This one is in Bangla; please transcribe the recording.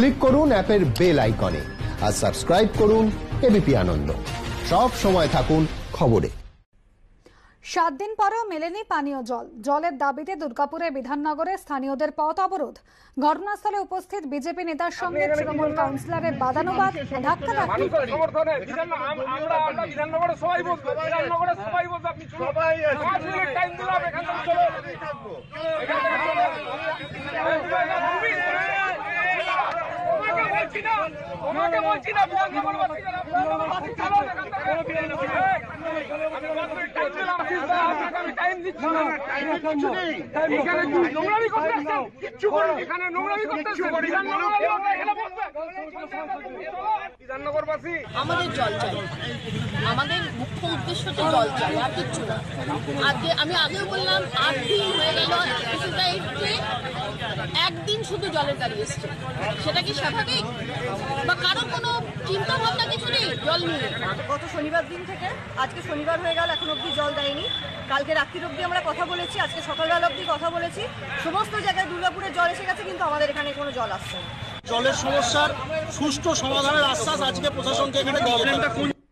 ক্লিক করুন অ্যাপের বেল আইকনে আর সাবস্ক্রাইব করুন এবিপি আনন্দ। সব সময় থাকুন খবরে। 7 দিন পরেও মেলেনি পানীয় জল। জলের দাবিতে দুর্গাপুরের বিধাননগরে স্থানীয়দের পথ অবরোধ। ঘটনাস্থলে উপস্থিত বিজেপি নেতার সঙ্গে তৃণমূল কাউন্সিলরের বাদানুবাদ, ধাক্কাধাক্কি। আমাদের জল চাই, আমাদের মুখ্য উদ্দেশ্য হচ্ছে জল চাই, আর কিচ্ছু না। আজকে আমি আগেও বললাম 8 দিন হয়ে গেল, একদিন শুধু জলের গাড়ি এসছে। সেটা কি স্বাভাবিক? বা কারোর কোনো চিন্তা ভাবনা কিছু নেই জল নিয়ে? গত শনিবার দিন থেকে আজকে শনিবার হয়ে গেল, এখন অবধি জল দেয়নি। কালকে রাত্রির অবধি আমরা কথা বলেছি, আজকে সকালবেলা অবধি কথা বলেছি। সমস্ত জায়গায় দুর্গাপুরে জল এসে গেছে, কিন্তু আমাদের এখানে কোনো জল আসছে না। জলের সমস্যার সুষ্ঠু সমাধানের আশ্বাস আজকে প্রশাসনকে এখানে